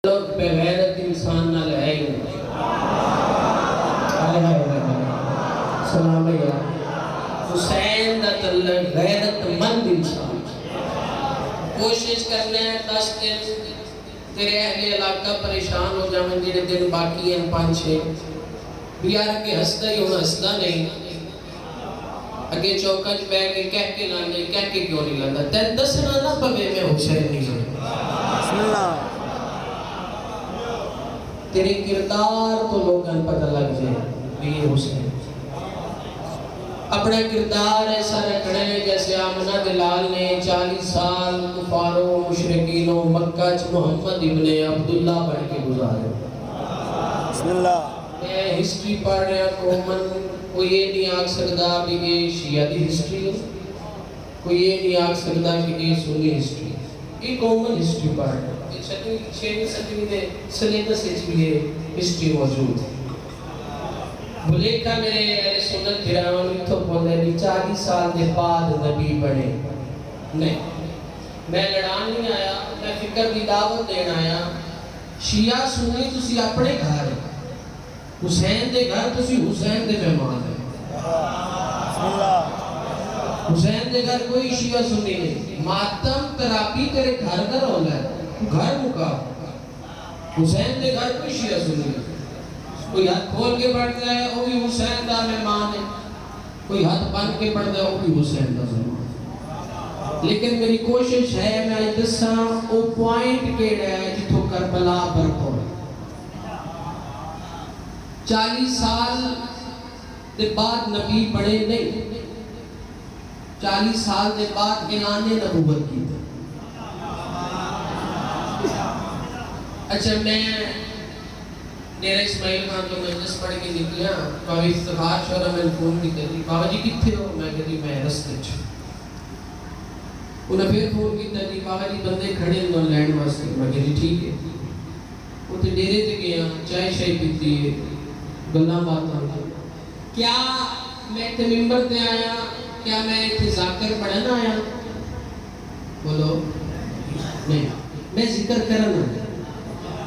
بغیرت انسان نہ لے سلام یا حسین دا تعلق غیرت مند انسان کوشش کرنے ہیں 10 دن تیرے اہل علاقہ پریشان ہو جاؤں جنہیں دن باقی ہیں 5-6 بیار کے ہستا ہی ہونا ہستا نہیں اگے چوکا جو بیگ کے کہہ کے لانے کہہ کے کیوں نہیں لانا تین دسنا نہ پوے میں حسین نہیں ہوں بسم اللہ تیرے کردار تو لوگاں پتہ لگ جائے بھی یہ حسین اپنا کردار ایسا رکھنے ہیں جیسے آمنہ دلال نے 40 سال کفار و مشرکین و مکہ محمد ابن عبداللہ بن کے گزارے بسم اللہ میں ہسٹری پڑھ رہا کومن کوئی یہ نہیں آگ سکتا بھی یہ شیعہ دی ہسٹری ہے کوئی یہ نہیں آگ سکتا کہ یہ سنی ہسٹری ہے یہ کومن ہسٹری پڑھ رہا ہے 6ویں دے سلیبس سے بھی ہسٹری موجود ہے بھلیکہ میرے اہل سنت گراؤں تو بولے بھی 40 سال دے بعد نبی بنے نہیں میں لڑان نہیں آیا میں فکر دی دعوت دین آیا شیعہ سنی تسی اپنے گھر حسین دے گھر تسی حسین دے مہمان ہیں حسین دے گھر کوئی شیعہ سنی نہیں ماتم تراپی تیرے گھر گھر ہونا ہے گھر مکا حسین دے گھر کوئی شیعہ سنی نہیں کوئی ہاتھ کھول کے پڑھتا ہے وہ بھی حسین دا مہمان ہے کوئی ہاتھ بند کے پڑھتا ہے وہ بھی حسین دا مہمان ہے لیکن میری کوشش ہے میں دساں وہ پوائنٹ کیڑا ہے جتھوں کربلا برپو 40 سال دے بعد نبی بڑے نہیں 40 سال دے بعد اعلان نبوت کی تھی اچھا میں ڈیرہ اسماعیل خان جو مجلس پڑھ کے نکلیا بابا افتخار شورہ میں فون کی تھی بابا جی کتھے ہو میں کہتی میں رستے چھو انہیں پھر فون کی تھی بابا جی بندے کھڑے انہوں لینڈ واسطے میں کہتی ٹھیک ہے وہ تو ڈیرے تے گیا چائے شائی پیتی ہے گلہ بات آتا کیا میں تے ممبر تے آیا کیا میں تے ذاکر پڑھنا آیا بولو نہیں میں ذکر کرنا آیا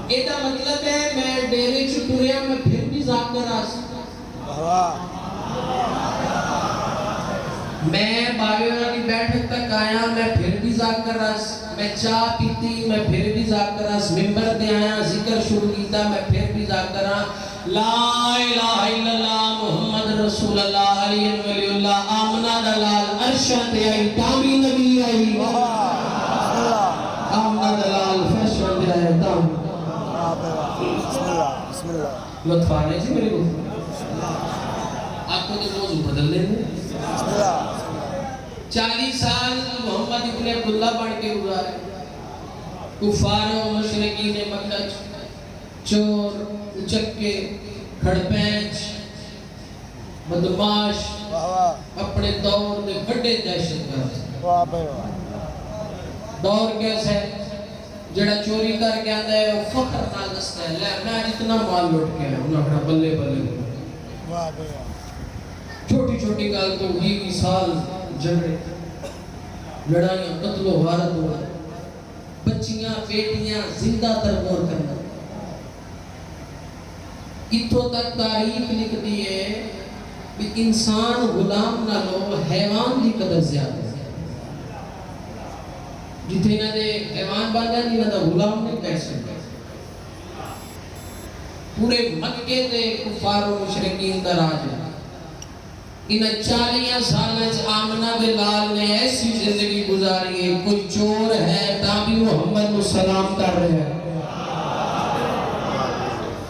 ایدہ مطلب ہے میں ڈیرے چٹوریا میں پھر بھی ذاکر آ سکتا میں باویونا کی بیٹھک تک آیا میں پھر بھی ذاکر آ میں چاہ پیتی میں پھر بھی ذاکر آ ممبر دے آیا ذکر شروع کیتا میں پھر بھی ذاکر آ لا الہ الا اللہ محمد رسول اللہ علیہ ولی اللہ آمنہ دلال ارشد آئی تامی نبی آئی آمنہ دلال فیشن دے آئی تامی بسم اللہ لطف آ رہے جی میرے کو آپ کو تو موضوع بدل لیں گے 40 سال محمد ابن عبداللہ بن کے گزارے کفار و مشرقین مکہ چور چکے کھڑپینچ بدماش اپنے دور میں بڑے دہشت گرد دور کیسے ہے جڑا چوری کر کے آتا ہے وہ فخر نال دستا ہے لے میں اتنا مال لوٹ کے آیا انہوں اپنا بلے بلے چھوٹی چھوٹی گال تو 20 سال جھگڑے لڑائیاں قتل و غارت ہوا بچیاں بیٹیاں زندہ تربور کرنا اتھوں تک تاریخ لکھ دیئے کہ انسان غلام نہ لو حیوان کی قدر زیادہ ہے جتنے نہ دے حیوان باندھا نہیں نہ دا غلام نہیں کہہ سکتے پورے مکے دے کفار و مشرقین دا راج ہے انہیں 40 سالہ آمنہ دلال نے ایسی زندگی گزاری ہے کوئی چور ہے تابی محمد کو سلام کر رہے ہیں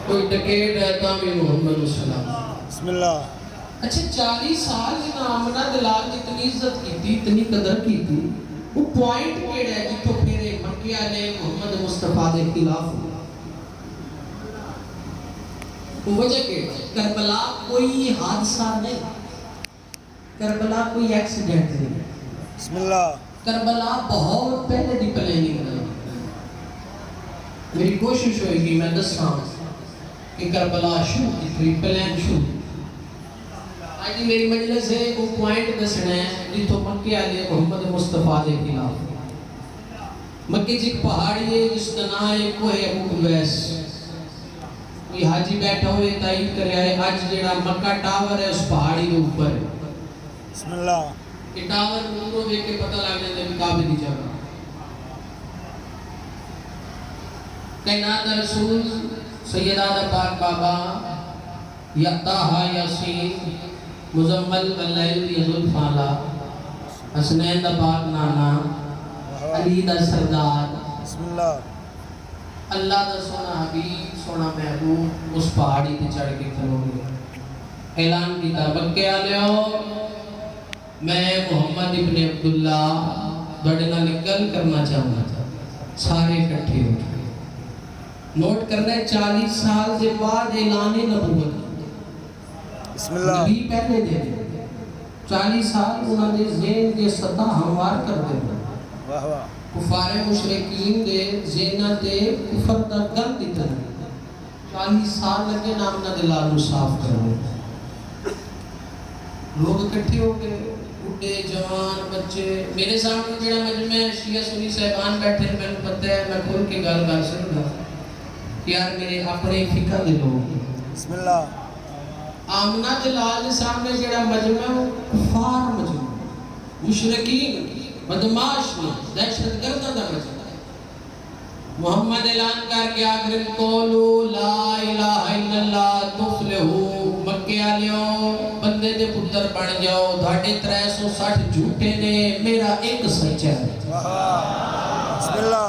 کوئی ڈکیٹ ہے تابی محمد کو سلام بسم اللہ اچھا 40 سال انہیں آمنہ دلال نے اتنی عزت کی تھی اتنی قدر کی تھی وہ پوائنٹ کیڑا ہے جتو پھر مکہ علیہ محمد مصطفیٰ دے خلاف ہوا وجہ کیڑا کربلا کوئی حادثہ نہیں کربلا کوئی ایکسیڈنٹ نہیں بسم اللہ کربلا بہت پہلے دی پلاننگ ہے میری کوشش ہوئے گی میں دساں کہ کربلا شروع کی تھی پلان شروع آج میری مجلس ہے وہ پوائنٹ دسنا ہے جتو مکہ علیہ محمد مصطفیٰ دے خلاف مکے جی ایک پہاڑی ہے جس کا نام ہے کوہ ابو قبیس. یہ حاجی بیٹھا ہوئے تائید کرے آئے آج جیڑا مکہ ٹاور ہے اس پہاڑی کے اوپر ہے. بسم اللہ. یہ ٹاور نوروں دیکھ کے پتہ لگ جاتا ہے کہ کعبے دی جگہ. کائنات رسول سیدہ پاک بابا یقطاہا یاسین مزمل واللیل یزل فالا حسنین دا پاک نانا علی دا سردار بسم اللہ. اللہ دا سونا حبیب سونا محبوب اس پہاڑی پہ چڑھ کے کھلو گے. اعلان کیتا مکے آلیو میں محمد ابن عبداللہ بڑے نہ نکل کرنا چاہوں گا. سارے اکٹھے ہو گئے. نوٹ کرنا ہے 40 سال سے بعد اعلان نبوت. بسم اللہ. نبی پہلے دے 40 سال انہوں نے ذہن کے سطح ہموار کر دے. واہ واہ. کفار مشرکین دے ذہنہ دے کفر دا گند دیتا ہے. 40 سال لگے نامنا دلالو صاف کرنے. لوگ اکٹھے ہو گئے بڑھے جوان بچے. میرے سامنے جڑا مجمع شیعہ سنی صاحبان بیٹھے میں نے پتہ ہے میں کھول کے گل کر سکتا یار میرے اپنے فقہ دے لوگ. بسم اللہ. آمنہ دلال کے سامنے جڑا مجمع ہے کفار مجمع مشرکین بدماش میں دہشت گردہ دا مجمع. محمد اعلان کر کے آخر قولو لا الہ الا اللہ تفلحو. مکے آلیوں بندے دے پتر بن جاؤ. دھاڑے 360 جھوٹے نے میرا ایک سچا ہے. بسم اللہ.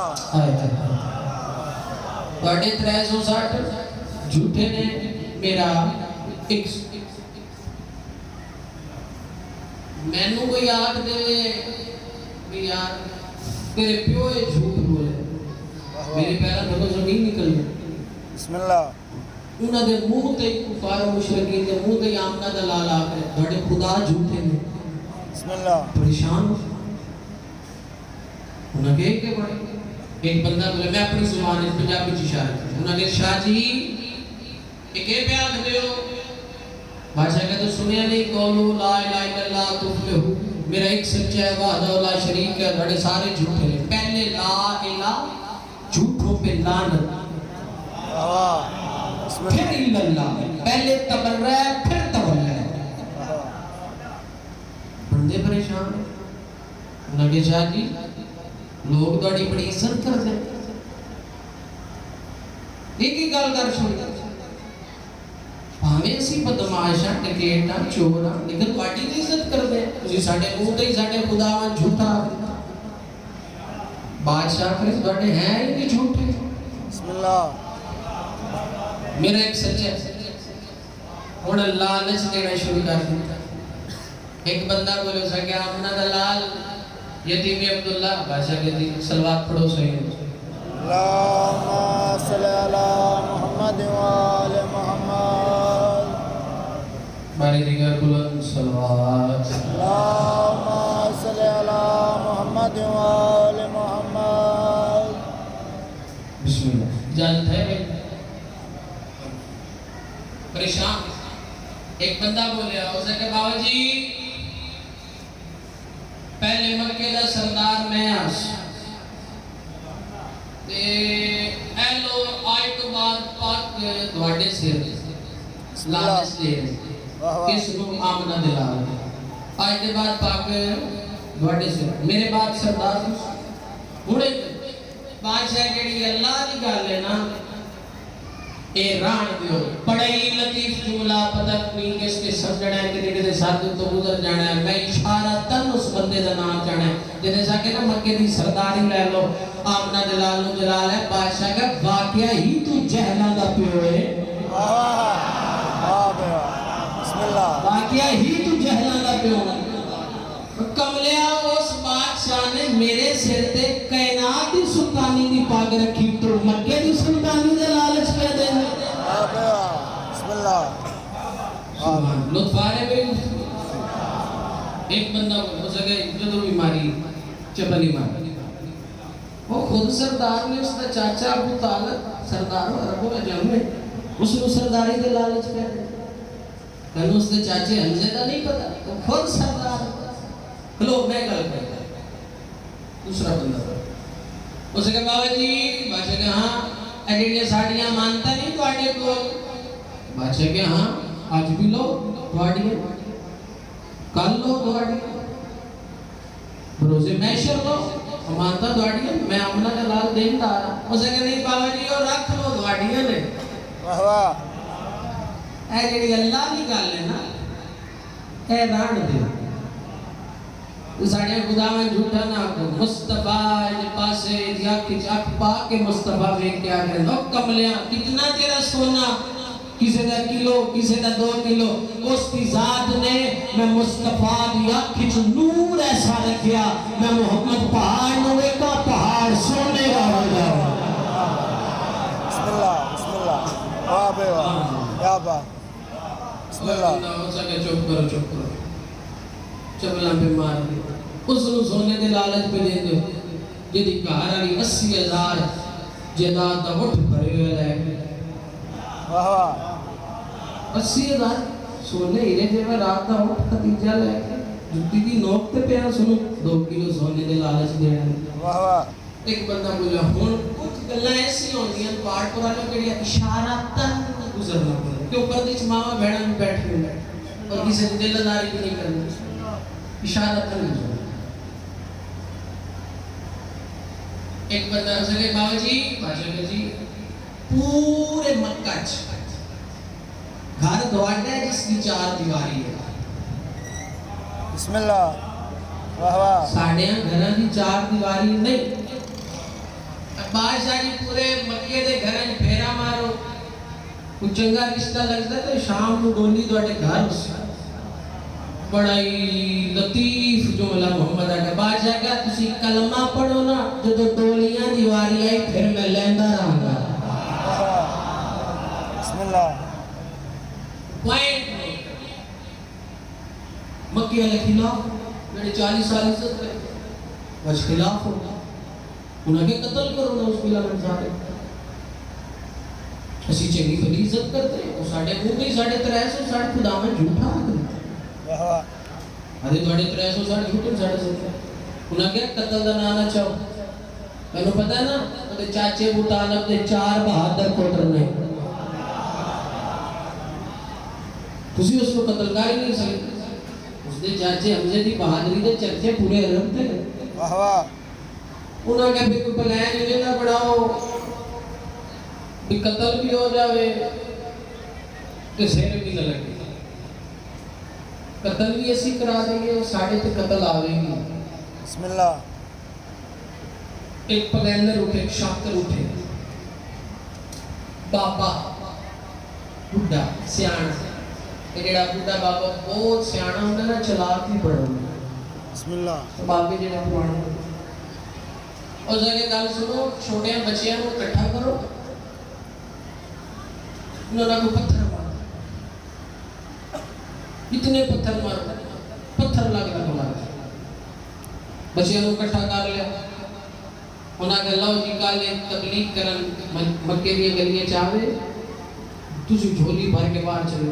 دھاڑے 360 جھوٹے نے میرا ایک. میں نو کوئی آگ دے بھی یار تیرے پیو یہ جھوٹ بولے میرے پیرا دھو زمین نکل گئی. بسم اللہ. انہوں نے منہ تے کفار مشرکین دے منہ تے آمنہ دلال آکے بڑے خدا جھوٹے نے. بسم اللہ. پریشان ہو انہوں نے کہے کہ بڑے ایک بندہ بولے میں اپنی زبان اس پنجابی چی اشارہ کرتا. انہوں نے کہا شاہ جی ایک اے پہ آکھ دے ہو. بادشاہ کہتے تو سنیا نہیں قولو لا الہ الا اللہ تفلحو میرا ایک سچا ہے وحدہ لا شریک ہے. بڑے سارے جھوٹے نے. پہلے لا الہ جھوٹوں پہ لعنت. پھر اللہ پہلے تبرہ پھر تبرہ. بندے پریشان ہیں. انہوں نے شاہ جی لوگ دوڑی بڑی عزت کر دیں ایک ہی گل کر چھوڑ ہمیں اسی بدماشا ٹکیٹا چورا لیکن تواڈی دی عزت کر دیں. تسی ساڈے منہ تے ہی ساڈے خداواں جھوٹا. بادشاہ کرے تواڈے ہیں ہی کہ جھوٹے. بسم اللہ. میرا ایک سچا ہن لالچ دینا شروع کر دیا. ایک بندہ بولے اسا کہ آمنہ دلال یتیم عبداللہ. بادشاہ کہتی صلوات پڑھو صحیح. اللہم صلی علی محمد وآل محمد. باری دیگر بلند صلوات. اللہم صلی علی محمد وآل محمد. بسم اللہ. جانتا ہے پریشان. ایک بندہ بولے اسے کہ بابا جی پہلے مکے دا سردار میں آس اے لو آج تو بعد پاک دوڑے سے لالچ دے رہے کس کو آمنہ دلا رہے. آج دے بعد پاک دوڑے سے میرے بعد سردار ہونے بادشاہ کہڑی اللہ دی گل ہے نا اے ران دیو بڑی لطیف جملہ پتہ نہیں کس کے سمجھنا ہے کہ دیکھتے ساتھ تو گزر جانا ہے. میں اشارہ تن اس بندے دا نام چاہنا ہے جنہیں سا کہ نا مکے دی سرداری لے لو آمنہ دلال و جلال ہے. بادشاہ کا واقعہ ہی تو جہلہ دا پیو ہے. بسم اللہ. واقعہ ہی تو جہلہ دا پیو ہے. کملیا اس بادشاہ نے میرے سر تے کائنات دی سلطانی دی پاگ رکھی تو مکے دی سلطانی دے لالچ پہ دے. بسم اللہ. لطف آ رہے بھئی. ایک بندہ ہو سکے جدو بھی ماری چپلی ماری وہ خود سردار نے اس کا چاچا ابو طالب سردار عربوں میں جنگ میں اس نے سرداری دے لالچ پہ دے. کہنے اس کے چاچے حمزے دا نہیں پتا وہ خود سردار. لو میں گل کرتا دوسرا بندہ اسے کہ بابا جی بادشاہ کہ ہاں ایڈیٹیا ساڑیاں مانتا نہیں تواڈے کو بادشاہ کہ ہاں آج بھی لو تواڈیاں کل لو تواڈیاں بروزے میشر لو مانتا تواڈیاں میں عملہ کا لال دین دا اسے کہ نہیں بابا جی اور رکھ لو تواڈیاں نے واہ واہ اے جڑی اللہ دی گل ہے نا اے ران دے ساڑھے خدا میں جھوٹا نہ کو مصطفیٰ جے پاسے دیا کچھ اک پا کے مصطفیٰ وے کیا کریں لو کملیاں کتنا تیرا سونا کسے دا کلو کسے دا 2 کلو اس کی ذات نے میں مصطفیٰ دیا کچھ نور ایسا رکھیا میں محمد پہاڑ نوے کا پہاڑ سونے کا ہو جاؤ بسم اللہ واہ بے واہ یا با بسم اللہ ہو سکے چپ کرو چبلا پہ مار دی اس نے سونے دے لالچ پہ دے دو جدی کہار آلی 80,000 جداد دا وٹھ بھرے ہوئے رہے واہ واہ 80,000 سونے ہیرے جے میں رات دا وٹھ خدیجہ لے کے جتی دی نوک تے پیاں سنو 2 کلو سونے دے لالچ دے رہے واہ واہ ایک بندہ بولا ہون کچھ گلہ ایسی ہوندی ہیں پاٹ پرانا کڑیا اشارہ تن گزرنا پڑا کہ اوپر دیچ ماما بھیڑا میں بیٹھ ہوئے اور کسی دل داری بھی نہیں کرنا اشارہ تن گزرنا ایک بندہ اسے کہ بابا جی بادشاہ جی پورے مکہ گھر دواڑا ہے جس کی 4 دیواری ہے بسم اللہ واہ واہ ساڑھیاں گھران دی 4 دیواری نہیں بادشاہ جی پورے مکے دے گھران پھیرا مارو کچھ چنگا رشتہ لگتا ہے تو شام کو ڈولی دوڑے گھر بڑا ہی لطیف جملہ محمد آگا بادشاہ کہا تسی کلمہ پڑھو نا جو تو ڈولیاں دیواری آئی پھر میں لیندہ رہا گا بسم اللہ پوائنٹ مکہ علیہ خلاف میرے 40 سال عزت رہے وجہ خلاف ہوگا انہاں کے قتل کرو نا اس بلا من سارے اسی چنگی فلی عزت کرتے ہیں اور ساڑھے موگی 350 ساڑھے خدا میں جھوٹا آگا آدھے دوڑے 300 ساڑھے جھوٹے ساڑھے سکتے انہاں کے قتل دا نانا چاہو میں نے پتا ہے نا انہاں چاچے ابو طالب دے 4 بہادر کوٹر نے تسی اس کو قتل کاری نہیں سکتے اس دے چاچے حمزے دی بہادری دے چرچے پورے عرب تھے واہ واہ انہاں کہ بھی کوئی پلین نہیں نہ بڑھاؤ بھی قتل بھی ہو جاوے کہ سیر بھی نہ لگے قتل بھی ایسی کرا دیں گے ساڑھے تے قتل آویں گی بسم اللہ ایک پلینر اٹھے ایک شاکر اٹھے بابا بڑھا سیانا ایڈا بڑھا بابا بہت سیانا ہوتا نا چلاک بھی پڑھا بسم اللہ بابے جنہیں پرانا اور جگہ گل سنو چھوٹے بچیاں کو کٹھا کرو انہوں نے کو پتھر مارا اتنے پتھر مارا پتھر لگ رہا بچیاں کو کٹھا کر لیا انہاں کہ اللہ جی کالے تبلیغ کرن مکے دیئے گلیاں چاہوے تجھے جھولی بھر کے باہر چلے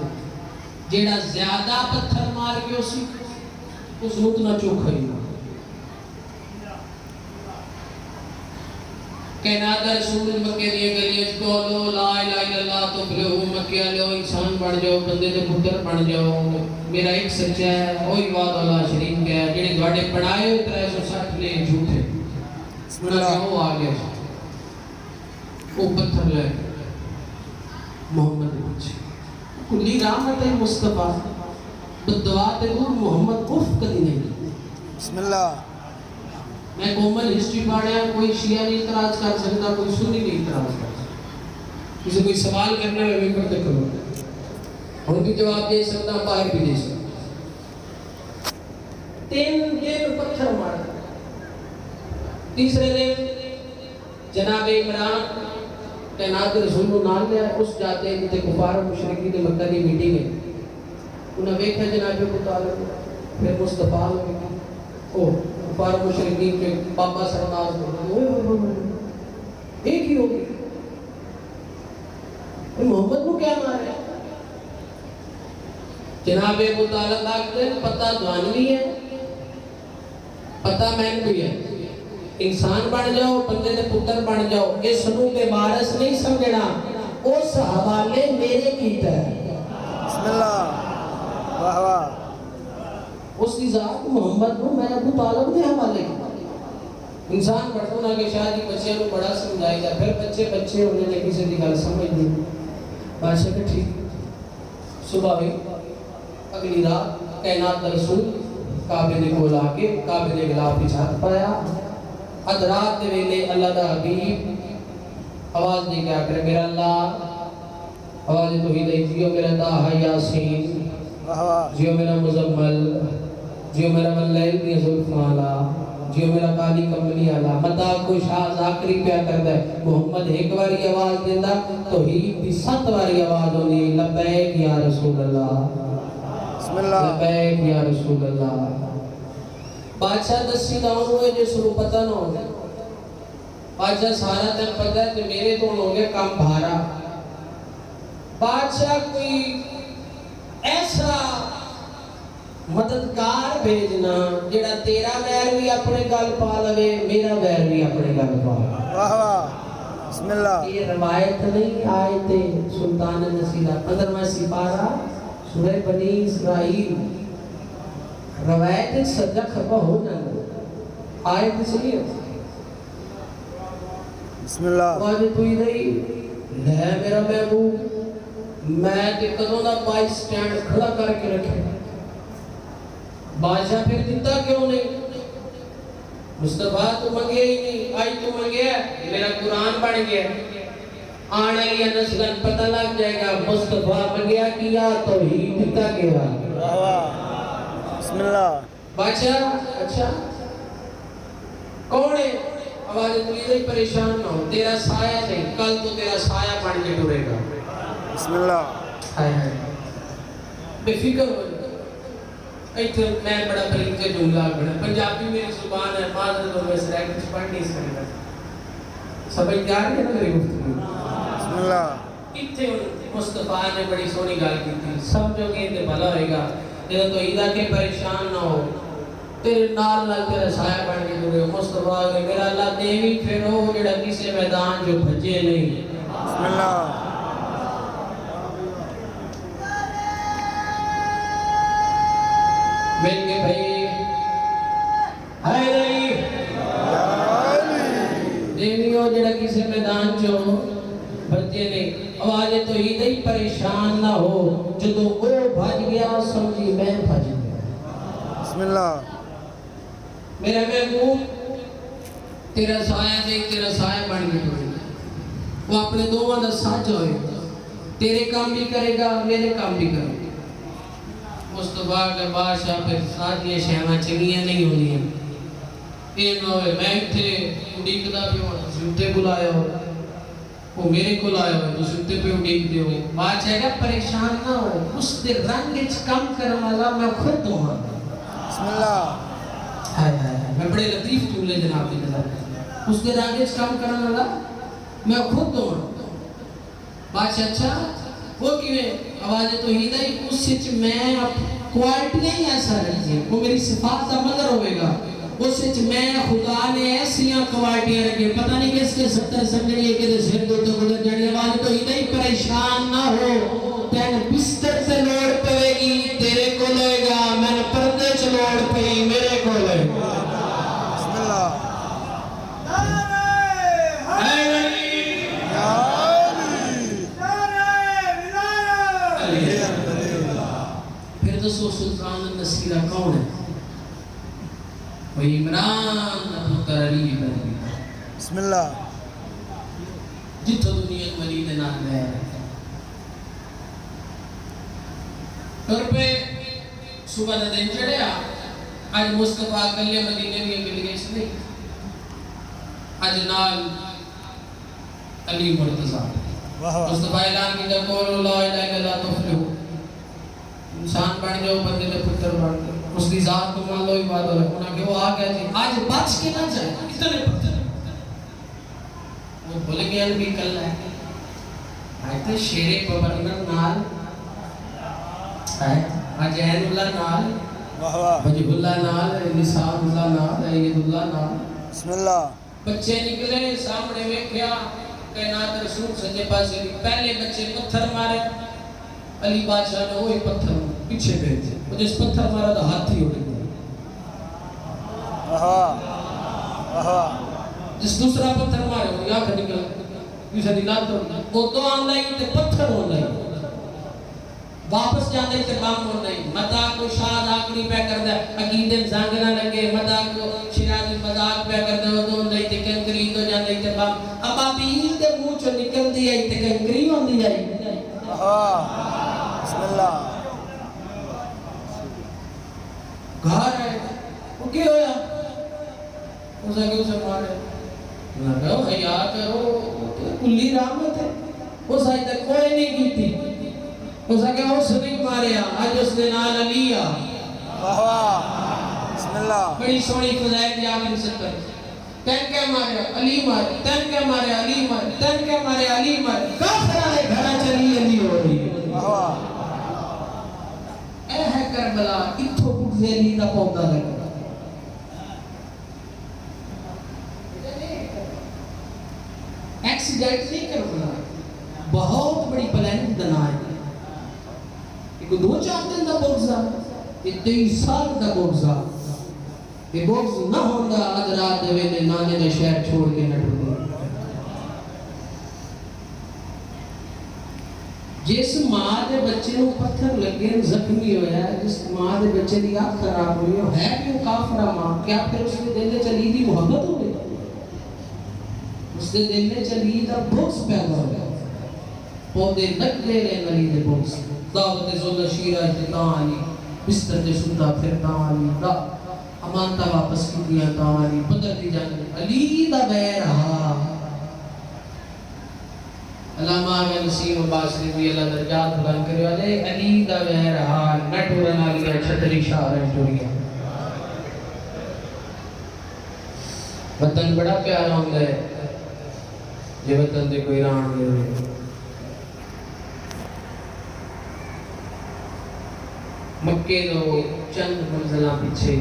جیڑا زیادہ پتھر مار کے اس اتنا چوکھا ہی کہناتا رسول مکے دیئے گلیاں کولو لا الہ الا اللہ تو بلہو مکے آلو انسان بڑھ جاؤ بندے دے پتر بڑھ جاؤ میرا ایک سچہ ہے وہی وعد اللہ شریف کیا ہے جنہیں دوڑے پڑھائے 360 لے جھوٹے انہاں کہ وہ آگیا وہ پتھر لے محمد بچے کلی رحمت مصطفیٰ بدعات نور محمد اف کدی نہیں بسم اللہ میں کومل ہسٹری پڑھیا کوئی شیعہ نہیں اعتراض کر سکتا کوئی سنی نہیں اعتراض کر سکتا کسی کوئی سوال کرنے میں بھی کرتے کرو ان کی جواب دے سکتا باہر بھی دے سکتا 3 دن پتھر مارا تیسرے دن جناب عمران تعینات رسول کو نال لیا اس جاتے ہیں جتے کفار و مشرکی کے مکہ دی میٹنگ ہے انہاں دیکھا جناب ابو طالب پھر مصطفیٰ او کفار و مشرکی کے بابا سردار ایک ہی ہو گئی محمد کو کیا مارا ہے جناب ابو طالب آگتے پتہ دوانوی ہے پتہ مہن بھی ہے انسان بن جاؤ بندے دے پتر بن جاؤ اس نو بے وارث نہیں سمجھنا اس حوالے میرے کیتا ہے بسم اللہ واہ واہ اس کی ذات محمد نو میں ابو طالب دے حوالے کیتا انسان پڑھتا نہ کہ شاید بچے کو بڑا سمجھائی جائے پھر بچے انہیں نے کسی کی گل سمجھ دی بادشاہ کہ ٹھیک صبح ہوئی اگلی رات کائنات کا رسول کعبے دے کول آ کے کعبے دے غلاف وچ ہاتھ پایا ادرات دے ویلے اللہ دا حبیب آواز دے کے آکر میرا اللہ آواز توحید ہے جیو میرا داہا یاسین جیو میرا مزمل جیو میرا واللیل دی زلفالا جیو میرا کالی کملی آلا مدہ کو شاہ ذاکری پیا کردہ ہے محمد ایک باری آواز دیندہ توحید دی 7 باری آواز ہوندی لبیک یا رسول اللہ بسم اللہ لبیک یا رسول اللہ بادشاہ دسی داؤں ہوئے جس رو پتہ نہ ہو جائے بادشاہ سارا دن پتہ ہے کہ میرے تو ہو گئے کام بھارا بادشاہ کوئی ایسا مددگار بھیجنا جڑا تیرا ویر بھی اپنے گل پا لگے میرا ویر بھی اپنے گل پا لگے واہ واہ بسم اللہ یہ روایت نہیں آیت سلطان نصیرہ 15واں سپارہ سورہ بنی اسرائیل روایت سجا خبا ہو جانا آیت اس لیے بسم اللہ آج تو ہی نہیں لے میرا محبوب میں تے کدوں دا بائی سٹینڈ کھڑا کر کے رکھے بادشاہ پھر دیتا کیوں نہیں مصطفیٰ تو منگے ہی نہیں آئی تو منگے میرا قرآن بڑھ گیا آنے لیا نسلن پتہ لگ جائے گا مصطفیٰ منگیا کیا تو ہی دیتا کیا واہ واہ بسم اللہ بادشاہ اچھا کون ہے آواز تلیدہ پریشان نہ ہو تیرا سایہ نہیں کل تو تیرا سایہ بڑھ کے ٹورے گا بسم اللہ ہائے ہائے بے فکر ہو جائے ایتھے میں بڑا بلند کے جملہ بڑا پنجابی میری زبان ہے معذرت اور میں سرائے کچھ پڑھ نہیں سکتا سبھی تیار ہے نا میری گفتگو بسم اللہ ایتھے مصطفیٰ نے بڑی سونی گال کی تھی سمجھو گے تے بھلا ہوئے گا جب تو عیدہ کے پریشان نہ ہو تیرے نال نال تیرا سایہ بڑھ کے جڑے مصطفیٰ نے میرا اللہ دیوی پھیرو جڑا کسی میدان جو بھجے نہیں بسم اللہ مل کے بھئی ہائے نہیں دیویوں جڑا کسی میدان چو بچے نے آواز تو ہی نہیں پریشان نہ ہو جدو وہ بھج گیا سمجھی میں بھج گیا بسم اللہ میرا محبوب تیرا سایہ دیکھ تیرا سایہ بن کے ٹوڑے وہ اپنے دونوں دا ساتھ ہوئے تیرے کام بھی کرے گا میرے کام بھی کرے گا مصطفیٰ کے بادشاہ پھر ساتھیاں شہمہ چنگیاں نہیں ہونی ہیں یہ نہ ہوئے میں تھے اڈیک دا بھی ہونا سنتے کو لائے ہو وہ میرے کو لائے ہو تو سنتے پہ اڈیک دے ہو بادشاہ کا پریشان نہ ہو اس دے رنگ اچھ کم کرنے والا میں خود ہوں بسم اللہ ہائے ہائے ہائے میں بڑے لطیف جملے جناب کی نظر اس دے رنگ اچھ کم کرنے والا میں خود ہوں بادشاہ اچھا وہ کیویں آواز تو ہی نہیں اس سچ میں کوالٹی نہیں ایسا رکھی وہ میری صفات کا مظہر ہوئے گا اس سچ میں خدا نے ایسیاں کوالٹیاں رکھی پتہ نہیں کس کے 70 سمجھنی ہے کہ سر دو تو گزر جانے آواز تو ہی نہیں پریشان نہ ہو تین بستر سے لوڑ پوے گی تیرے کو لے گا میں نے پردے سے لوڑ پئی میرے کو لے گا بسم اللہ پھر دوستو سلطان النصیرہ کون ہے وہ عمران پتر علی بن گیا بسم اللہ جتو دنیا ولی دے نام ہے اور پہ صبح دا دن چڑھیا آج مصطفیٰ کلیہ مدینے میں مل گئی اس نہیں آج نال علی مرتضی مصطفیٰ اعلان کی جب قول لا الہ الا اللہ تفلحو انسان بن جاؤ بندے دے پتر بن جاؤ اس کی ذات کو مان لو ہی بات ہو رہا ہے کہ وہ آ گیا جی آج بچ کے نہ جائے اتنے پتر وہ بھول گیا بھی کل ہے آج تو شیر پبرنر نال آج عین اللہ نال وجہ اللہ نال نثار اللہ نال عید اللہ نال بسم اللہ بچے نکلے سامنے ویکھیا کائنات رسول سجے پاسے پہلے بچے پتھر مارے علی بادشاہ نے وہی پتھر پیچھے بھیجے وہ جس پتھر مارا تو ہاتھی اڑ گیا جس دوسرا پتھر مارے وہ آنکھ نکل دوسری لات وہ تو آن لائی تے پتھر ہو لائی واپس جانے سے کام ہو نہیں مذاق کو شاد آکڑی پہ کر دے عقیدے زنگ نہ لگے مذاق کو شرازی مذاق پہ کر دے وہ تو نہیں تے کنکری تو جانے سے کام اب آپ عید دے منہ چو نکل دی آئی تے کنکری ہوں دی آئی بسم اللہ گھر آئے وہ کیا ہویا اسے کہ اسے مارے انہوں نے کہا حیاء کرو کلی رحمت ہے اس آئی تک کوئی نہیں کی تھی اس نے کہا اس نے ماریا آج اس نے نال علیہ بسم اللہ بڑی سونی فضائل دی آخری ستر تین کیا ماریا علی ماری تین کیا ماریا علی ماری تین کیا ماریا علی ماری کافر آئے گھرہ چلی علی ہو رہی اے ہے کربلا اتھو بگزیلی دا پودا لگا ایکسیڈنٹ نہیں کربلا بہت بڑی پلان دنا ہے ایک دو چار دن دا بغضا یہ 23 سال دا بغضا یہ بغض نہ ہوندہ آج رات دے ویلے نانے دا شہر چھوڑ کے نٹو دے جس ماں دے بچے نو پتھر لگے زخمی ہویا ہے جس ماں دے بچے دی آنکھ خراب ہوئی ہے کیوں کافرہ ماں کیا پھر اس کے دل میں چلی دی محبت ہو گئی اس کے دل میں چلی دا بغض پیدا ہو گیا پودے لگ گئے رہے علی دے بغض دعوت زولہ شیرہ اجتاں علی بستر دے سنتا پھرتا علی دا امانتا واپس کی دیا تا علی بدر دی جانے علی دا بیر ہاں علامہ آگا نسیم عباس رضی اللہ درجات بلان کرے والے علی دا بیر ہاں نٹورنا لیا چھتری شاہ جوڑیا وطن بڑا پیارا ہوندہ ہے یہ وطن دے کوئی ران دے ہوئے مکے دو چند منزلہ پیچھے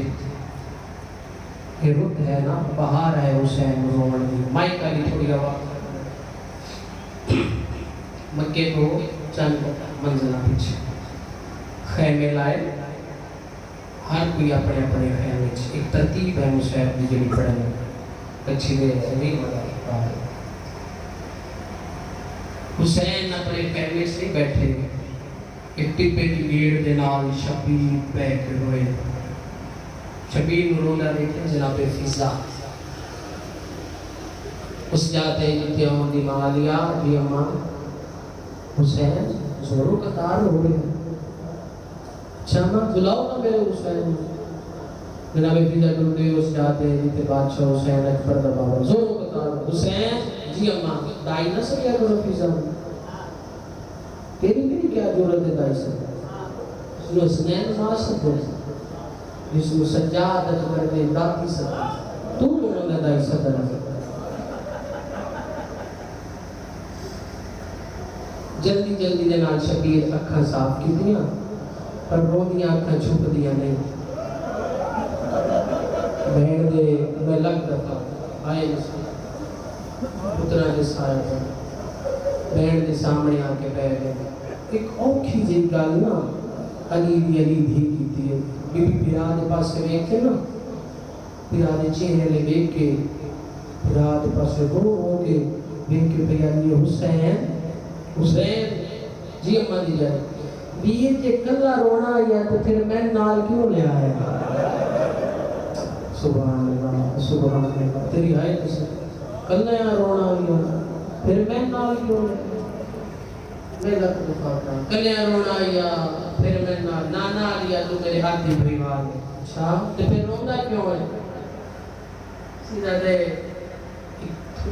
یہ رد ہے نا بہار ہے حسین رومن دی مائک کا لی تھوڑی آواز مکے دو چند منزلہ پیچھے خیمے لائے ہر کوئی اپنے اپنے خیمے ایک ترتیب ہے حسین دی جلی پڑھنے کچھی دے نہیں بڑھا حسین اپنے خیمے سے بیٹھے ایک ٹپے کی گیڑ دے نال شبیر بیٹھ ہوئے شبیر نورولہ دیکھیں جناب فضا اس جاتے جیتے ہوں دی مالیا دی اماں حسین زورو قطار ہو گئے چاہمہ بلاؤ نہ میرے حسین جناب فضا ڈھونڈے اس جاتے جیتے بادشاہ حسین اکبر دباؤ زورو قطار حسین جی اماں دائی نہ سکیا کرو فضا تیری میری کیا ضرورت ہے دائی سے اس نے حسنین ماں سکتے جس کو سجاد اکبر دے داتی سکتے تو لوگوں نے دائی سکتے جلدی جلدی دے نال شبیر اکھاں صاف کی دیا پر رو دیا اکھاں چھپ دیا نہیں بہن دے میں لگ دفعہ آئے جسے اترا جس آیا تھا بہن دے سامنے آکے بیٹھ گئے ایک اوکھی جی گال نا علی دی بھی کی ہے بی بی پیرا دے پاس سے بیٹھے نا پیرا دے چہرے لے بیٹھ کے پیرا دے پاس سے ہو کے بیٹھ کے پیانی حسین حسین جی اماں دی جائے بیر کے کلہ رونا آیا تو پھر میں نال کیوں لے آیا سبحان اللہ تیری آئے کسے کلہ یہاں رونا آیا پھر میں نال کیوں لے میں لکھ دفاتا کلہ یہاں رونا آیا پھر میں نال نانا آلیا تو میرے ہاتھ دی بریوار ہے اچھا تو پھر رونا کیوں ہے سیدھا دے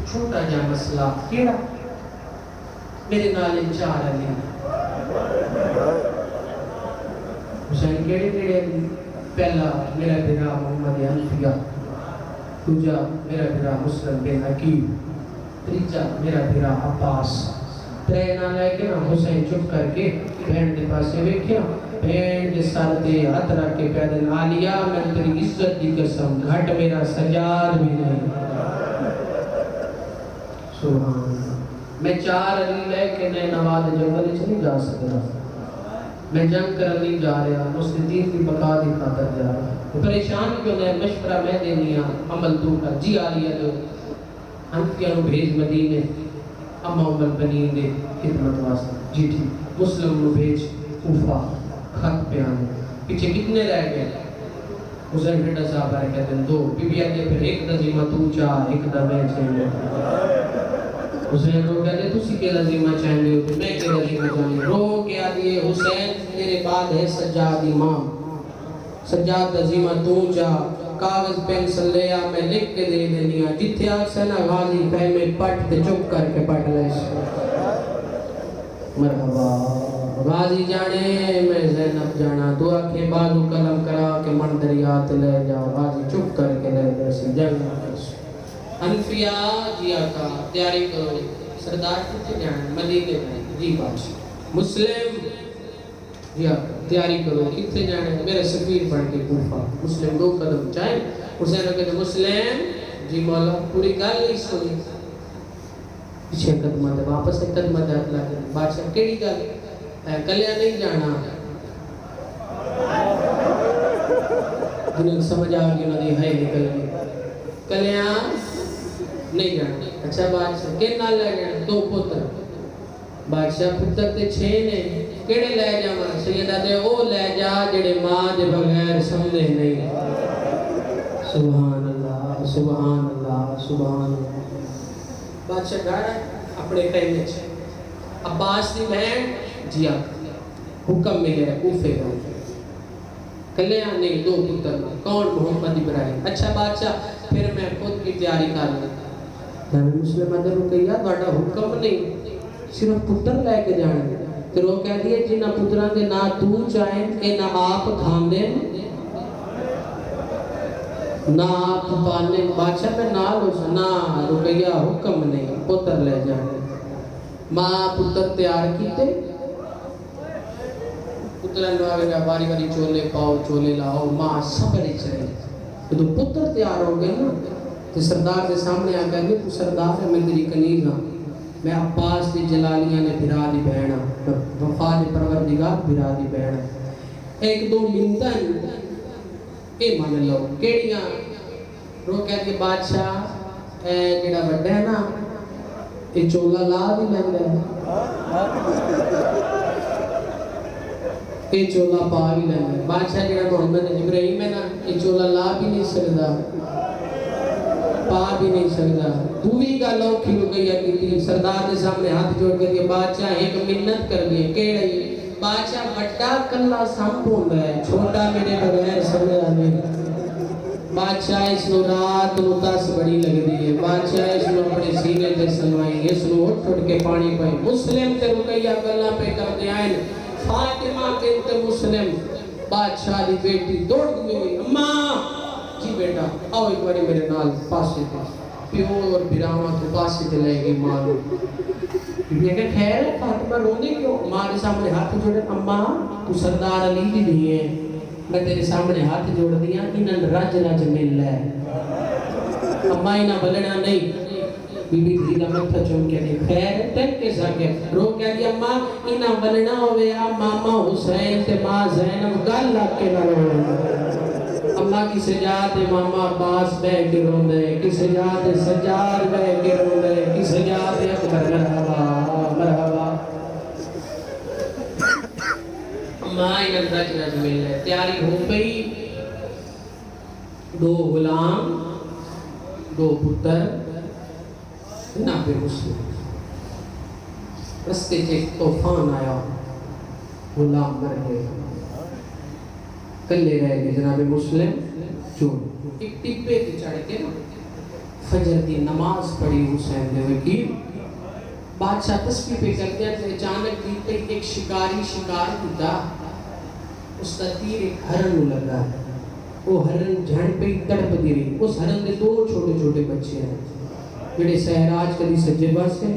چھوٹا جا مسئلہ کیڑا میرے نال انچار علی حسین کیڑے کیڑے پہلا میرا بھرا محمد انفیہ دوجا میرا بھرا حسن بن حکیم تیجا میرا بھرا عباس ترینا لے کے نا حسین چپ کر کے بہن دے پاسے ویکھیا بہن دے سر تے ہاتھ رکھ کے کہہ دے عالیہ میں تیری عزت دی قسم گھٹ میرا سجاد بھی نہیں سبحان اللہ میں 4 علی لے کے نئے نواد جنگل وچ نہیں جا سکتا میں جنگ کر نہیں جا رہا مسلم دین کی بقا دی خاطر جا رہا پریشان کیوں نہیں مشورہ میں دینی عمل تو کا جی عالیہ جو انفیاں نو بھیج مدینے اما ام البنین دے خدمت واسطے جی ٹھیک مسلم نو بھیج کوفہ خط پہ آنے پیچھے کتنے رہ گئے حسین بیٹا صاحب آئے کہتے ہیں 2 بی بی آتے پھر ایک نظیمہ تو چاہ ایک دا میں چاہیے حسین رو کہتے تسی کے نظیمہ چاہیے ہو میں کے نظیمہ چاہیے رو کے آدھئے حسین تیرے بعد ہے سجاد امام سجاد نظیمہ تو چاہ کاغذ پینسل لے آ میں لکھ کے دے دینیا جتھے آگ سے نا غازی پہ میں پٹ تے چپ کر کے پٹ لے مرحبا غازی جانے میں زینب جانا تو آنکھیں بازو قلم کرا کے من دریات لے جا غازی چپ کر کے لے جیسے جنگ انفیاء جی آقا تیاری کرو سردار کتے جانا مدینے میں جی بادشاہ مسلم جی آقا تیاری کرو کتے جانے میرے سفیر پڑھ کے کوفہ مسلم 2 قدم چاہیں حسین کہتے مسلم جی مولا پوری گل نہیں سنی پیچھے قدمہ دے واپس ایک قدمہ دے اطلاع کریں بادشاہ کیڑی گل کلیاں نہیں جانا جنہیں سمجھ آگے انہوں نے ہے نکل گئی کلیاں نہیں جانا اچھا بادشاہ کن نال لے جانا 2 پتر بادشاہ پتر تے 6 نے کیڑے لے جاواں سیدہ دے او لے جا جڑے ماں دے بغیر سمجھے نہیں سبحان اللہ سبحان اللہ سبحان اللہ بادشاہ گھر اپنے خیمے چھے عباس دی بہن جی حکم ملے کوفے کا کلیاں نہیں 2 پتر کون محمد ابراہیم اچھا بادشاہ پھر میں خود کی تیاری کر لیتا مسلم ادھر رکیا تھوڑا حکم نہیں صرف پتر لے کے جانے پھر وہ کہہ دیئے جنہ پتران دے نہ تو چاہیں کہ نہ آپ کھان دیں نہ آپ پانے بادشاہ میں نال ہو سا نہ رکیا حکم نہیں پتر لے جانے ماں پتر تیار کیتے پتران نو آگے باری باری چولے پاؤ چولے لاؤ ماں صبر چلے تو پتر تیار ہو گئے نا تو سردار دے سامنے آ گئے تو سردار ہے میں تیری کنیز ہاں میں عباس دی جلالیاں نے بھرا دی بہنا وفا دی پروردگار بھرا دی بہنا 1-2 منتن اے مان لو کیڑیاں رو کہہ دی بادشاہ جڑا بڑا ہے نا یہ چولا لا بھی لیندا ہے یہ چولا پا بھی لیندا ہے بادشاہ جڑا محمد ابراہیم ہے نا یہ چولا لا بھی نہیں سکدا پا بھی نہیں سکتا تو بھی گا لوگ کھلو گئی ہے سردار دے سامنے ہاتھ جوڑ کے دیا بادشاہ ایک منت کر گئے کیڑی بادشاہ بڑا کلا سامپون ہے چھوٹا میرے بغیر سمجھ آنے بادشاہ اس نو رات متاس بڑی لگ رہی ہے بادشاہ اس نو اپنے سینے تے سنوائی اس نو اٹھ کے پانی پائی مسلم تے رکیہ گلہ پہ کر دے آئین فاطمہ بنت مسلم بادشاہ دی بیٹی دوڑ گئی اماں جی بیٹا آؤ ایک باری میرے نال پاسے تھے پیو اور بیراما تو پاسے تھے لے گئی ماں یہ کہ خیر ہے فاطمہ روندی کیوں ماں کے سامنے ہاتھ جوڑے اماں تو سردار علی بھی نہیں ہے میں تیرے سامنے ہاتھ جوڑ دیا انہاں رج رج مل لے اماں انہاں بلنا نہیں بی بی دھیلا متھا چون کے نہیں خیر تک کے ساکے رو کہہ دیا اماں انہاں بلنا ہوئے ماما حسین تے ماں زینب گل لگ کے نہ رو اماں کی سجاد ماما عباس بہ کے رون دے کی سجاد سجاد بہ کے رون دے کی سجاد اکبر مرحبا مرحبا اماں انہاں رج رج مل لے تیاری ہو گئی 2 غلام 2 پتر جناب مسلم رستے سے ایک طوفان آیا غلام مر گئے کلے رہ گئے جناب مسلم جو ایک ٹپے کی چڑھ کے فجر کی نماز پڑھی حسین دے وکیل بادشاہ تسبیح پہ کرتے ہیں اچانک دیتے ایک شکاری شکار کیتا اس کا تیر ایک ہرن لگا وہ ہرن جھنڈ پہ تڑپ دی رہی اس ہرن دے 2 چھوٹے چھوٹے بچے ہیں جڑے سہراج کدی سجے پاسے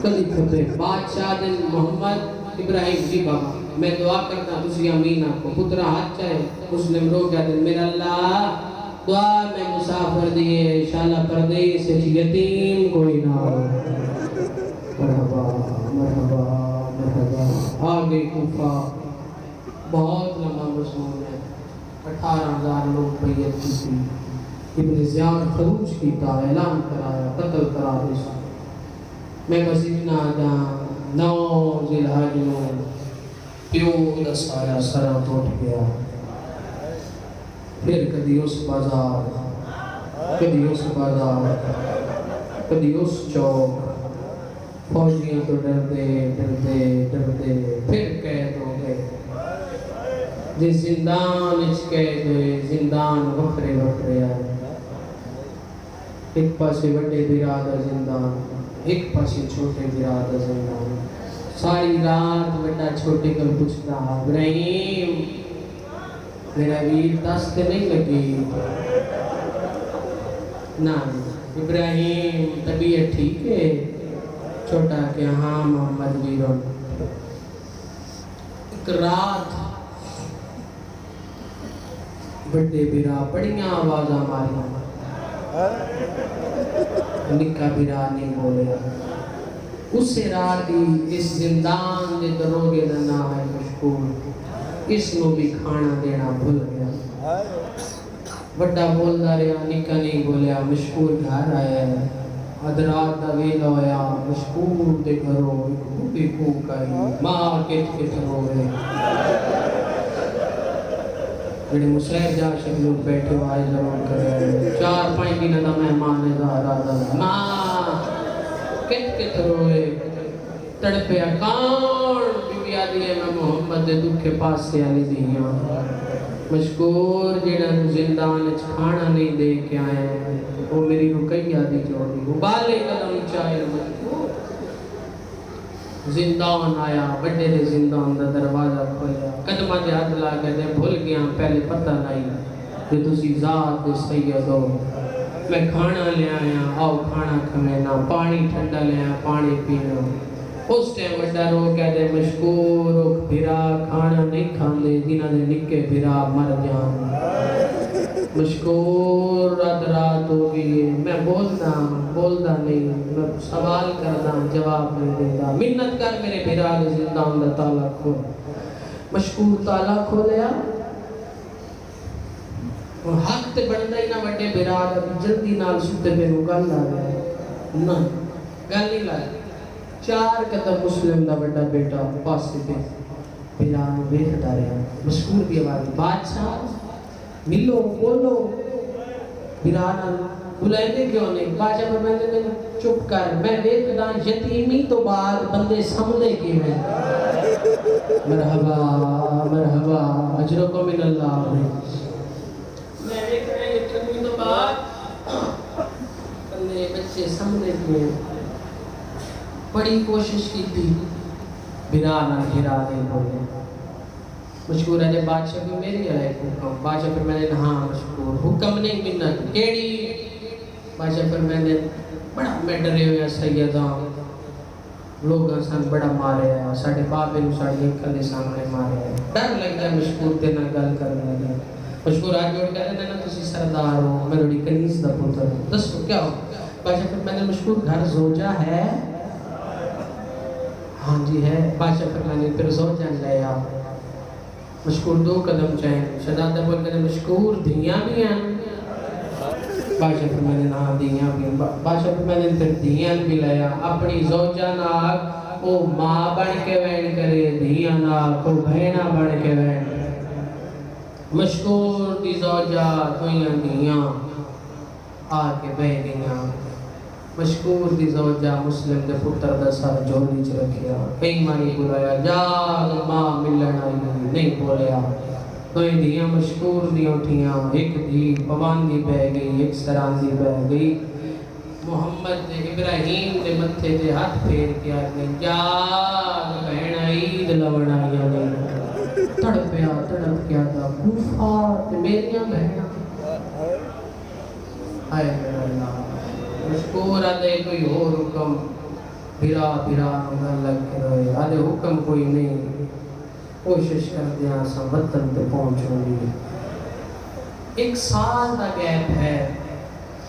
کدی کھپے بادشاہ دن محمد ابراہیم جی بابا میں دعا کرتا تسی امین آپ کو پترا ہاتھ چاہے مسلم رو کیا دن میرا اللہ دعا میں مسافر دیئے انشاءاللہ پردیس یتیم کوئی نہ ہو مرحبا مرحبا مرحبا آگے کوفہ بہت لمبا مضمون ہے 18,000 لوگ بیعت کی تھی ابن زیاد خروج کیتا اعلان کرایا قتل کرا دیس میں بزینا دا 9 ذی الحج نو پیو دس آیا سرا ٹوٹ گیا پھر کدی اس بازار کدی اس بازار کدی اس چوک فوجیاں تو ڈردے ڈردے ڈردے پھر قید ہو گئے جس زندان اچ قید ہوئے زندان وکھرے وکھرے آئے ایک پاسے بڑے برادر زندان ایک پاسے چھوٹے برادر زندان ساری رات بڑا چھوٹے کر پوچھتا ابراہیم میرا ویر دست نہیں لگی نا ابراہیم طبیعت ٹھیک ہے چھوٹا کہ ہاں محمد ویرون ایک رات بڑے برا بڑیاں آوازاں ماریاں نکا برا نہیں بولیا اس رات ہی اس زندان دے دروگے دا نام ہے مشکور اس نو بھی کھانا دینا بھول گیا بڑا بولدا رہا نکا نہیں بولیا مشکور گھر آیا ہے ادرات دا ویلا ہویا مشکور دے گھروں ایک بھی پھوک آئی ماں کت کت رو گئے جڑے مسلح جا شکلوں بیٹھے آئے ضرور کرے 4-5 دن دا مہمان ہے زہرا دا ماں کت کت روئے تڑپیا کون بی بی آدھی ہے میں محمد دے دکھ کے پاس سے آلی دیاں مشکور جڑا زندان اچ کھانا نہیں دے کے آئے ہیں وہ میری رکئی آدھی جوڑی وہ بالے قدم چاہے مشکور زندان آیا بڑے دے زندان دا دروازہ کھولیا قدمہ دے ہاتھ لا کے دے بھول گیا پہلے پتہ نہیں کہ تسی ذات دے سید ہو میں کھانا لے آیا آؤ کھانا کھمینا پانی ٹھنڈا لے آیا پانی پینا اس ٹائم بڑا رو کہہ دے مشکور اک بھرا کھانا نہیں کھان دے جنہ دے نکے بھرا مر جان مشکور رات ہو گئی میں بولدا نہیں میں سوال کردا جواب نہیں دیتا منت کر میرے بھرا دے زندان دا تالا کھول مشکور تالا کھولیا حق تے بندا ہی نہ وڈے بھرا دا جلدی نال ستے پہ نو گل آ گیا نہ گل نہیں لائی 4 قدم مسلم دا بڑا بیٹا پاس تے بھرا نو ویکھدا رہیا مشکور بھی آواز بادشاہ ملو بولو بیران بلائے کیوں نہیں باجہ پر میں نے چپ کر میں دیکھنا یتیمی تو بعد بندے سمجھے کی میں مرحبا مرحبا اجرکم من اللہ میں دیکھنا یتیمی تو بعد بندے بچے سمجھے کی بڑی کوشش کی تھی بیران گھرا دے بولے مشکور ہے بادشاہ بھی میری علیہ حکم بادشاہ پر میں نے ہاں مشکور حکم نہیں منت کیڑی بادشاہ پر میں نے بڑا میں ڈرے ہویا سیداں لوگ سن بڑا مارے ہیں ساڑھے بابے نو ساڑھے ایکل دے سامنے مارے ہیں ڈر لگتا ہے مشکور تے نہ گل کرنے لگا مشکور آج جوڑ کہتے ہیں نا تسی سردار ہو میں لوڑی کنیز دا پوتر ہوں دسو کیا ہو بادشاہ پر میں نے مشکور گھر زوجہ ہے ہاں جی ہے بادشاہ پر میں نے پھر زوجہ لیا مشکور 2 قدم چاہیں شہزادہ بول کہتے مشکور دھیاں بھی ہیں بادشاہ پر میں نے نہ دھیاں بھی ہیں بادشاہ پر میں نے پھر دھیاں بھی لیا اپنی زوجہ ناک وہ ماں بن کے وین کرے دھیاں ناک وہ بھینا بن کے وین مشکور دی زوجہ دویاں دھیاں آ کے بہ گئیاں مشکور دی زوجہ مسلم دے پتر دا سر جوڑی چ رکھیا کئی ماری بلایا جاگ ماں ملن آئی نہیں بولیا دوئی دیاں مشکور دی اٹھیاں ایک دی پواندی بہ گئی ایک سراندی بہ گئی محمد دے ابراہیم دے متھے دے ہاتھ پھیر کے آگے جاگ بہن عید لون آئی نہیں تڑپ کیا تھا کوفہ تے میریاں بہناں آئے میرا اللہ مشکور آدھے کوئی اور حکم بھرا نہ لگ کے رہے آدھے حکم کوئی نہیں کوشش کر دیا سا وطن تے پہنچوں گی 1 سال دا گیپ ہے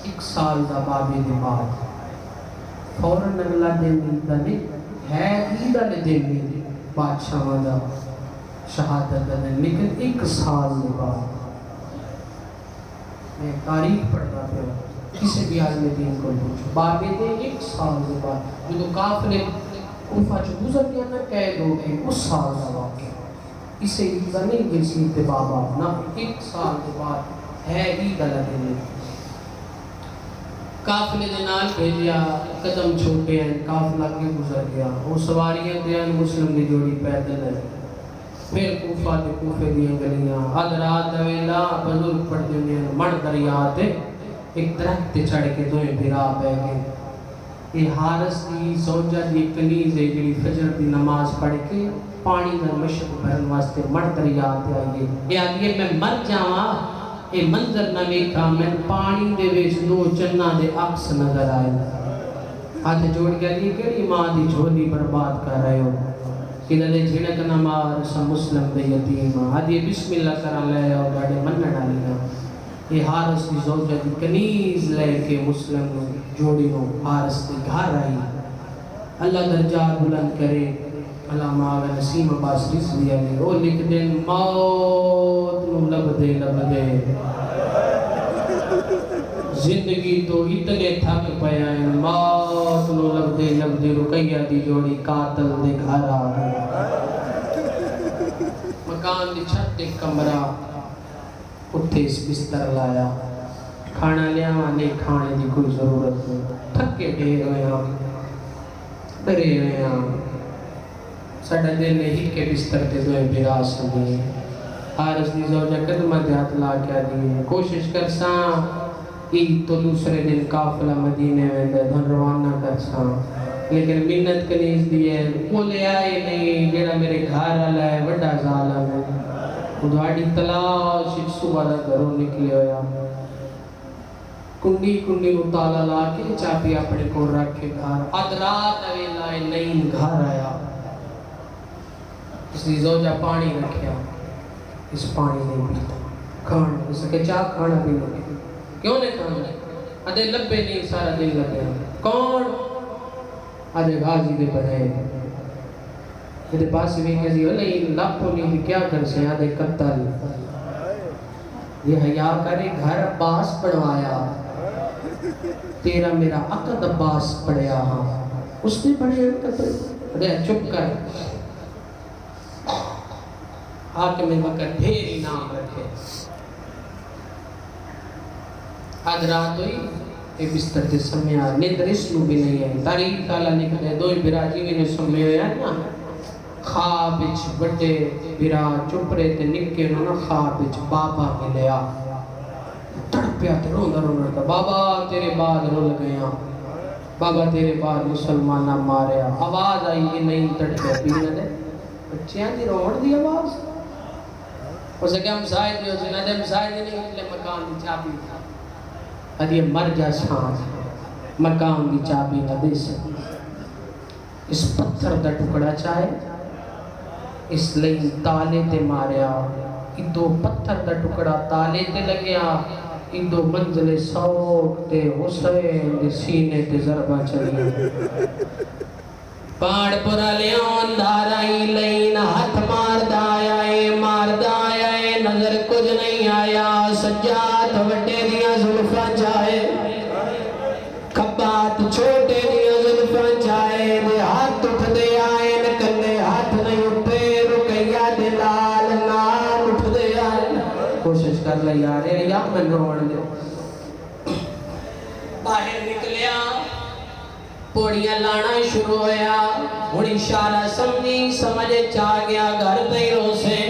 1 سال دا بابی دے بعد فوراً اگلا دن دا نہیں ہے عید والے دن نہیں بادشاہ دا شہادت دا دن لیکن 1 سال دے بعد میں تاریخ پڑھتا پہ کسی بھی آدمی دین کو پوچھو بابے دے 1 سال کے بعد جو قافلے کوفہ چ گزر گیا نا قید ہو گئے اس سال کا واقعہ اسے عید نہیں گئی تے بابا نہ 1 سال کے بعد ہے عید والا دن قافلے دے نال بھیجیا قدم چھوٹے ہیں قافلہ کے گزر گیا وہ سواریاں دے مسلم دی جوڑی پیدل ہے پھر کوفہ دے کوفے دی گلیاں اد رات دا ویلا بزرگ پڑھتے ہیں مڑ دریا تے ایک درخت تے چڑھ کے دوئے بھرا پہ گئے یہ حارس دی زوجہ دی کنیز ہے جڑی فجر دی نماز پڑھ کے پانی دا مشق بھرن واسطے مڑ دریا تے آئیے یہ آگے میں مر جاواں یہ منظر نہ ویکھا میں پانی دے وچ 2 چناں دے عکس نظر آئے ہاتھ جوڑ کے دی کیڑی ماں دی جھولی برباد کر رہے ہو کہ دے جھڑک نہ مار سا مسلم دے یتیم آدھی بسم اللہ کرا لے اور گاڑے منن والی یہ حارس کی زوجہ دی کنیز لے کے مسلم جوڑی ہو حارس دی گھر آئی اللہ درجات بلند کرے علامہ آغا نسیم عباس رضوی علی وہ لکھ دیں موت نو لب دے زندگی تو اتنے تھک پیا ہے موت نو لب دے رقیہ دی جوڑی قاتل دے گھر آ مکان دی چھت دے کمرہ اتھے اس بستر لایا کھانا لیا نہیں کھانے دی کوئی ضرورت نہیں تھکے ڈھیر ہوئے ہم ڈرے ہوئے ہم ساڑھا دل نے ہی کے بستر تے دوئے براس دیئے حارس دی زوجہ قدمہ دیات لا کیا دیئے کوشش کر ساں عید تو دوسرے دن قافلہ مدینے میں دے دھن روانہ کر ساں لیکن منت کنیز دیئے وہ لے آئے نہیں جیڑا میرے گھر آلہ ہے وڈا ظالم ہے خداڑی تلاش ایک صبح دا گھروں نکلے ہویا کنڈی کو تالا لا کے چاپی اپنے کو رکھے گھر ادرات ویلا نہیں گھر آیا اس نے زوجہ پانی رکھیا اس پانی نہیں پیتا کھانا اس کے چاہ کھانا بھی نہیں کیوں نہیں کھانا ادھے لبے نہیں سارا دن لگے کون ادھے غازی دے بڑھے میرے پاس بھی کہتی ہے نہیں لپو نہیں کیا کر سے آدھے قتل یہ حیاء کرے گھر عباس پڑھوایا تیرا میرا عقد عباس پڑھیا ہاں اس نے پڑھے ادھے چپ کر حاکم وقت ڈھیری نام رکھے آدھ رات ہوئی یہ بستر تے سمیا نیندر اس نو بھی نہیں ہے تاریخ کالا نکلے دوئی براجی بھی نے سمیا ہے نا خواب وچ بڑے برا چپ رہے تے نکے نو نا خواب وچ بابا ملیا تڑپیا تے رونا تھا بابا تیرے بعد رول گیا بابا تیرے بعد مسلمانہ ماریا آواز آئی یہ نہیں تڑپیا پینا دے بچیاں دی روڑ دی آواز اسے کہ ہم سائے دیو جنہ دے ہم سائے دی نہیں لے مکان دی چابی ادھی مر جا سانس مکان دی چابی نہ دے سکتی اس پتھر دا ٹکڑا چاہے اس لئی تالے تے ماریا ادو پتھر دا ٹکڑا تالے تے لگیا ادو منزل سوک تے حسین دے سینے تے ضربہ چلی پاڑ پورا لیون دھارائی لین ہاتھ مار دایا نظر کچھ نہیں آیا سجاد وڈے دیا زلفہ جائے کبات چھوٹے دیا زلفہ جائے دے ہاتھ اٹھ دے آئے نکلے ہاتھ نہیں اٹھے رکیا دلال نام اٹھ دے آئے کوشش کر لے یارے یا میں روڑ دے باہر نکلیا پوڑیاں لانا شروع ہویا ہن اشارہ سمجھے چاہ گیا گھر تے روسے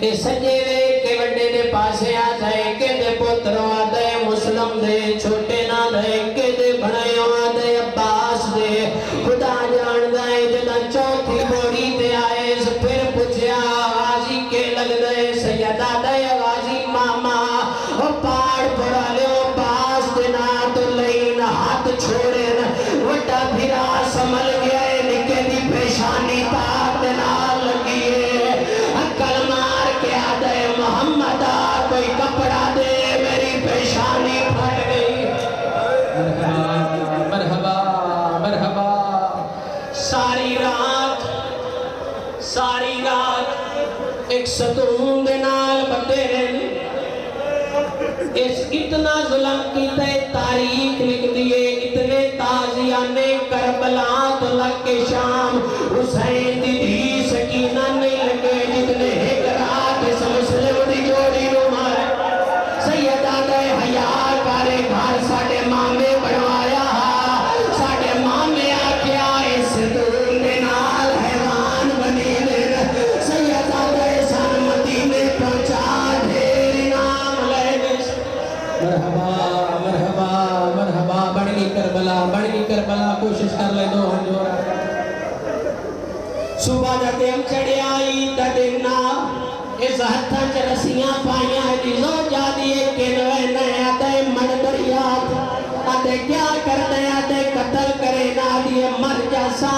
اے سجے کے وڈے دے پاسے آ جائے کہ دے پتروں آ دے مسلم دے چھوٹے نہ دے کہ دے بھڑیوں آ دے عباس دے خدا جان دے جدا چوتھی بوڑی تے آئے پھر پوچھیا غازی کے لگ دے سیدہ دے غازی ماما پاڑ پڑا لے عباس دے نا تو لین ہاتھ چھوڑے وڈا بھیرا سمل گیا ساری رات ایک ستون دے نال بندے رہنے اس اتنا ظلم کیتے تاریخ لکھ دیے اتنے تازیانے کربلا تو لگ کے شام حسین دی دھی سکینہ نہیں لگے جتنے ایک رات اس مسلم دی جوڑی نو مارے سیدہ دے حیاء کارے گھر ساڑے مامے بڑھوایا ساڑے مامے آکیا اس دون دے نال حیوان بنی دے سیدہ دے سن مدینے پہنچا ڈھیر نام لے دے مرحبا مرحبا مرحبا بڑی کربلا کوشش کر لے دو ہنجور صبح دا دن چڑھے آئی دا دننا اس ہتھا چرسیاں پائیاں دیزو جا دیئے کنوے نئے آدھے مڑ دریات آدھے کیا کر دے آدھے قتل کرے نا دیئے مر جاسا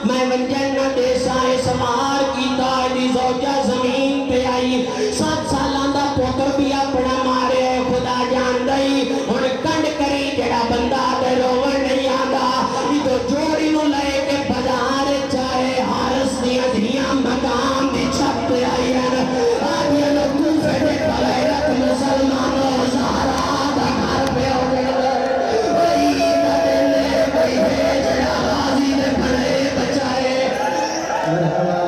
میں ونجن نہ دیسا اس مار کی تائیدی زوجہ زمین پہ آئی 7 سالان دا پوتر بھی اپنا مارے خدا جان دائی ان کنڈ کری جڑا بندہ دے روون نہیں آدھا یہ تو جوڑی نو لے کے بازار چاہے حارس دیا دھیاں مقام دی چھپ پہ آئی ہے آدھیا لوگ کوفے دے پلیرت مسلمانوں زہرا دا گھر پہ ہو گئے وہی نہ دلے وہی ہے جڑا غازی دے بڑے بچائے مرحبا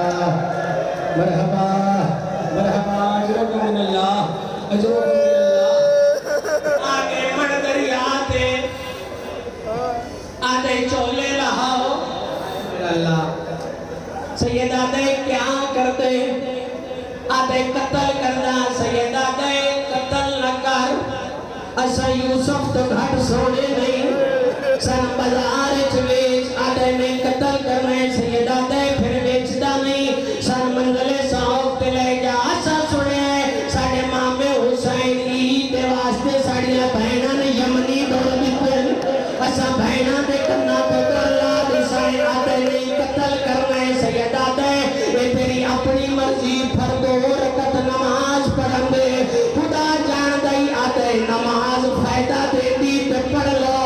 مرحبا مرحبا اجرکم من اللہ اجرکم من اللہ آگے مڑ دریا تے آدھے چولے رہاؤ میرا اللہ سید آدھے کیا کرتے آدھے قتل کرنا سید آدھے قتل نہ کر اسا یوسف تو گھٹ سونے نہیں سن بازار چویچ آدھے نہیں قتل کرنے سید آدھے پھر بیچتا نہیں سن منزل صاحب تے لے جا اسا سنے ساڑے مامے حسین عید دے واسطے ساڑیا بہنہ نے یمنی دوڑ بیتن اسا بہنہ دے کرنا پہ کرلا دے سائن آدھے نہیں قتل کرنے سید آدھے اے تیری اپنی مرضی فرد و رکت نماز پڑھن دے خدا جان دائی آدھے نماز فائدہ دے دی پہ پڑھ لو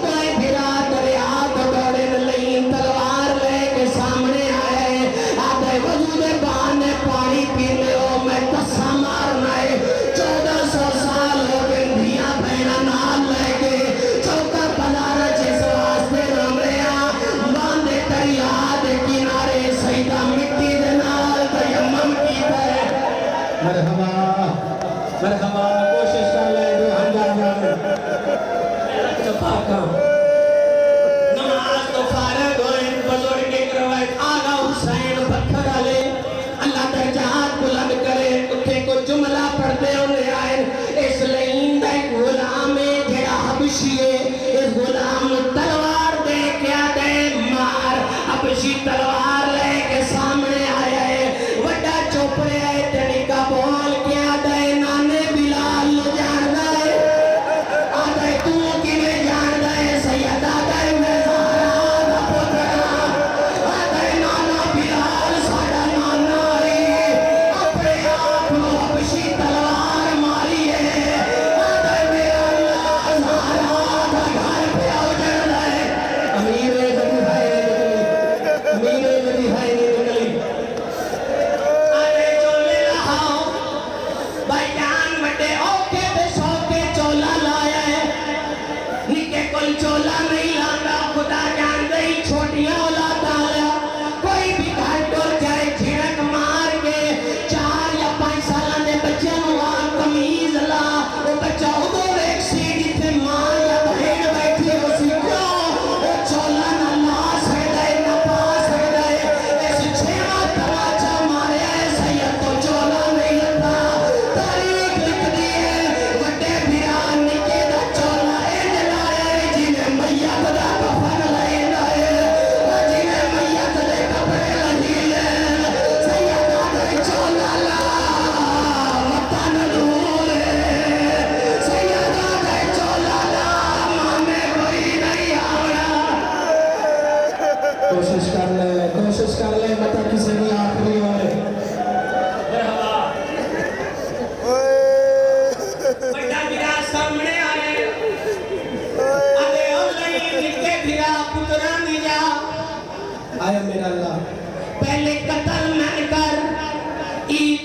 دائیں پھرا دریا کو دوڑن لئیں تلوار لے کے سامنے آئے آدھے وجود بانے پانی پینے ہو میں تسا مارنا ہے 1400 سال ہو گئے دھیاں بہنہ نال لے کے چوکا پلارا جس واسطے رمریا باندے دریا دے کنارے سیدہ مٹی دے نال تیمم کی ہے مرحبا مرحبا کوشش کر لے دو ہنجا جانے چپاکا نماز تو فارغ ہوئے بزرگ کے روایت آغا حسین پتھر آلے اللہ درجات بلند کرے اتھے کو جملہ پڑھتے انہیں آئے اس لئین دا ایک غلام جڑا حبشی ہے اس غلام تلوار دے کیا دے مار حبشی تلوار لے کے سامنے آیا ہے وڈا چوپرے آئے تنی کا بول کیا دے نانے بلال جان دائے آدھے تو کی میں جان دائے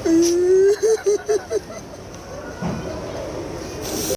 Hey!